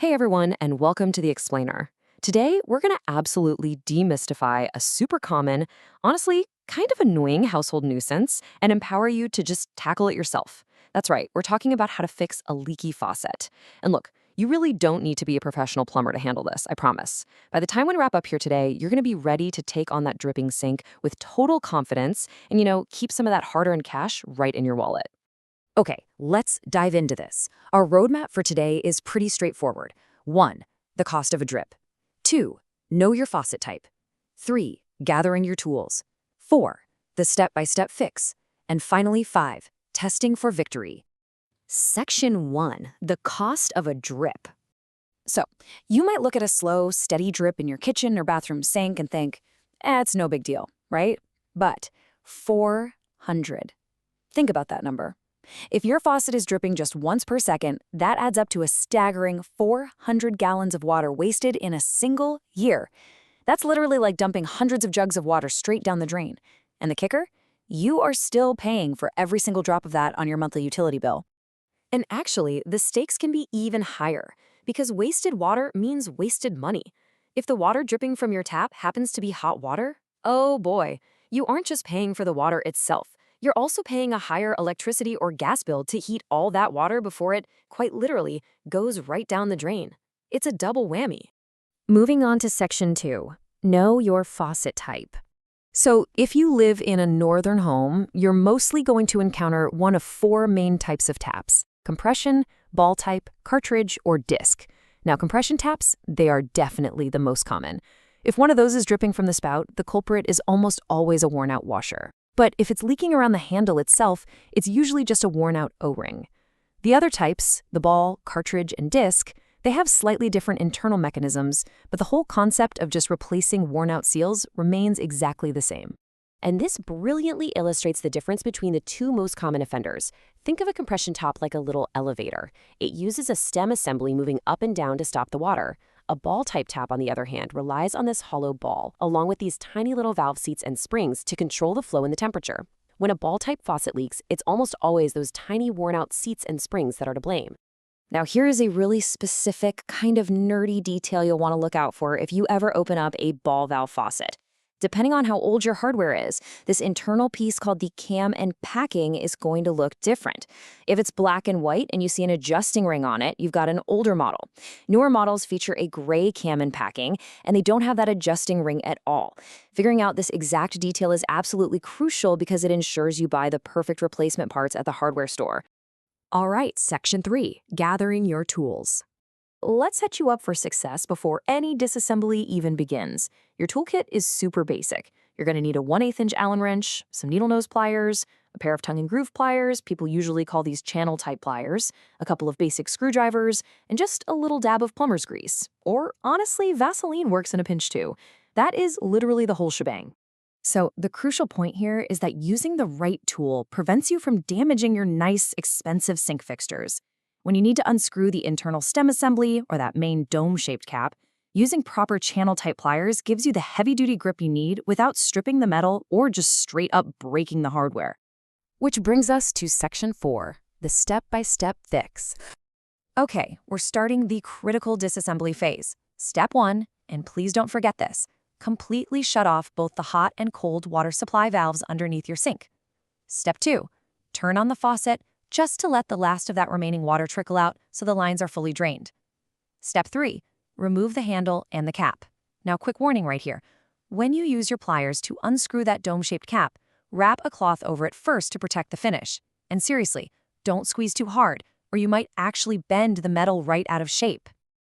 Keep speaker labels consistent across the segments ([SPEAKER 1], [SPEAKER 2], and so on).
[SPEAKER 1] Hey everyone, and welcome to The Explainer. Today, we're going to absolutely demystify a super common, honestly, kind of annoying household nuisance and empower you to just tackle it yourself. That's right, we're talking about how to fix a leaky faucet. And look, you really don't need to be a professional plumber to handle this, I promise. By the time we wrap up here today, you're going to be ready to take on that dripping sink with total confidence and, keep some of that hard-earned cash right in your wallet. Okay, let's dive into this. Our roadmap for today is pretty straightforward. 1. The cost of a drip. 2. Know your faucet type. 3. Gathering your tools. 4. The step-by-step fix. And finally, 5. Testing for victory. Section 1. The cost of a drip. So, you might look at a slow, steady drip in your kitchen or bathroom sink and think, it's no big deal, right? But 400. Think about that number. If your faucet is dripping just once per second, that adds up to a staggering 400 gallons of water wasted in a single year. That's literally like dumping hundreds of jugs of water straight down the drain. And the kicker? You are still paying for every single drop of that on your monthly utility bill. And actually, the stakes can be even higher, because wasted water means wasted money. If the water dripping from your tap happens to be hot water, oh boy, you aren't just paying for the water itself. You're also paying a higher electricity or gas bill to heat all that water before it, quite literally, goes right down the drain. It's a double whammy. Moving on to Section 2. Know your faucet type. So, if you live in a northern home, you're mostly going to encounter one of 4 main types of taps: compression, ball type, cartridge, or disc. Now, compression taps, they are definitely the most common. If one of those is dripping from the spout, the culprit is almost always a worn-out washer. But if it's leaking around the handle itself, it's usually just a worn-out O-ring. The other types, the ball, cartridge, and disc, they have slightly different internal mechanisms, but the whole concept of just replacing worn-out seals remains exactly the same. And this brilliantly illustrates the difference between the two most common offenders. Think of a compression top like a little elevator. It uses a stem assembly moving up and down to stop the water. A ball-type tap, on the other hand, relies on this hollow ball, along with these tiny little valve seats and springs to control the flow and the temperature. When a ball-type faucet leaks, it's almost always those tiny worn-out seats and springs that are to blame. Now, here is a really specific, kind of nerdy detail you'll want to look out for if you ever open up a ball valve faucet. Depending on how old your hardware is, this internal piece called the cam and packing is going to look different. If it's black and white and you see an adjusting ring on it, you've got an older model. Newer models feature a gray cam and packing, and they don't have that adjusting ring at all. Figuring out this exact detail is absolutely crucial because it ensures you buy the perfect replacement parts at the hardware store. All right, Section 3, gathering your tools. Let's set you up for success before any disassembly even begins. Your toolkit is super basic. You're going to need a 1/8-inch Allen wrench, some needle nose pliers, a pair of tongue and groove pliers, people usually call these channel-type pliers, a couple of basic screwdrivers, and just a little dab of plumber's grease. Or, honestly, Vaseline works in a pinch too. That is literally the whole shebang. So, the crucial point here is that using the right tool prevents you from damaging your nice, expensive sink fixtures. When you need to unscrew the internal stem assembly or that main dome-shaped cap, using proper channel-type pliers gives you the heavy-duty grip you need without stripping the metal or just straight-up breaking the hardware. Which brings us to Section 4, the step-by-step fix. Okay, we're starting the critical disassembly phase. Step 1, and please don't forget this, completely shut off both the hot and cold water supply valves underneath your sink. Step 2, turn on the faucet just to let the last of that remaining water trickle out so the lines are fully drained. Step 3, remove the handle and the cap. Now, quick warning right here. When you use your pliers to unscrew that dome-shaped cap, wrap a cloth over it first to protect the finish. And seriously, don't squeeze too hard, or you might actually bend the metal right out of shape.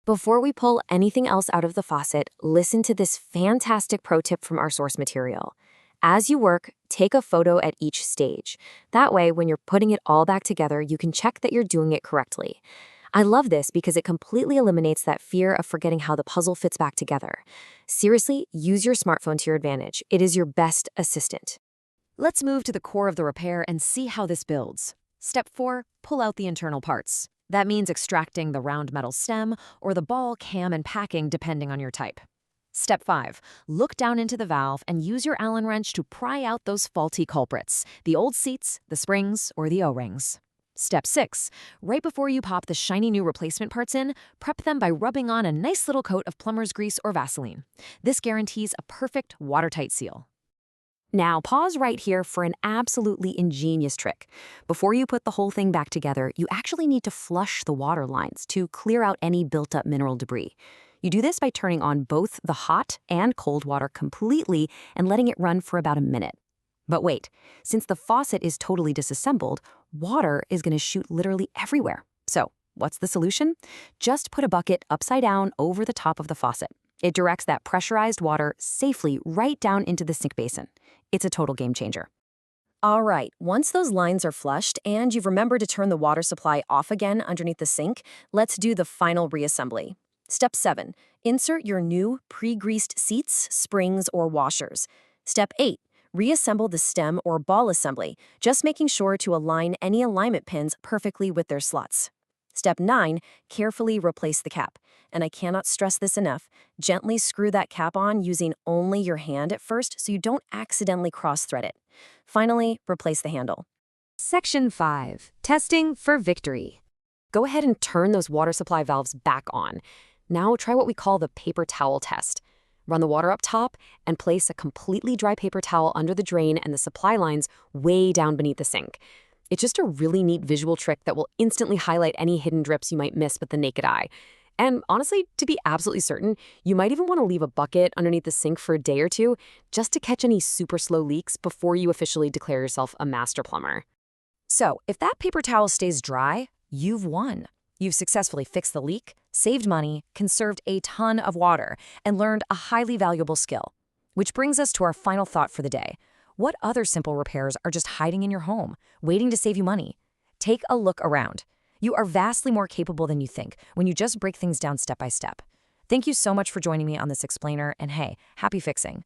[SPEAKER 1] Before we pull anything else out of the faucet, listen to this fantastic pro tip from our source material. As you work, take a photo at each stage. That way, when you're putting it all back together, you can check that you're doing it correctly. I love this because it completely eliminates that fear of forgetting how the puzzle fits back together. Seriously, use your smartphone to your advantage. It is your best assistant. Let's move to the core of the repair and see how this builds. Step 4, pull out the internal parts. That means extracting the round metal stem or the ball, cam, and packing depending on your type. Step 5, look down into the valve and use your Allen wrench to pry out those faulty culprits, the old seats, the springs, or the O-rings. Step 6. Right before you pop the shiny new replacement parts in, prep them by rubbing on a nice little coat of plumber's grease or Vaseline. This guarantees a perfect watertight seal. Now, pause right here for an absolutely ingenious trick. Before you put the whole thing back together, you actually need to flush the water lines to clear out any built-up mineral debris. You do this by turning on both the hot and cold water completely and letting it run for about a minute. But wait, since the faucet is totally disassembled, water is going to shoot literally everywhere. So, what's the solution? Just put a bucket upside down over the top of the faucet. It directs that pressurized water safely right down into the sink basin. It's a total game changer. All right, once those lines are flushed and you've remembered to turn the water supply off again underneath the sink, let's do the final reassembly. Step 7. Insert your new pre-greased seats, springs, or washers. Step 8. Reassemble the stem or ball assembly, just making sure to align any alignment pins perfectly with their slots. Step 9. Carefully replace the cap. And I cannot stress this enough, gently screw that cap on using only your hand at first so you don't accidentally cross-thread it. Finally, replace the handle. Section 5. Testing for victory. Go ahead and turn those water supply valves back on. Now try what we call the paper towel test. Run the water up top and place a completely dry paper towel under the drain and the supply lines way down beneath the sink. It's just a really neat visual trick that will instantly highlight any hidden drips you might miss with the naked eye. And honestly, to be absolutely certain, you might even want to leave a bucket underneath the sink for a day or two just to catch any super slow leaks before you officially declare yourself a master plumber. So, if that paper towel stays dry, you've won. You've successfully fixed the leak, saved money, conserved a ton of water, and learned a highly valuable skill. Which brings us to our final thought for the day. What other simple repairs are just hiding in your home, waiting to save you money? Take a look around. You are vastly more capable than you think when you just break things down step by step. Thank you so much for joining me on this explainer, and hey, happy fixing.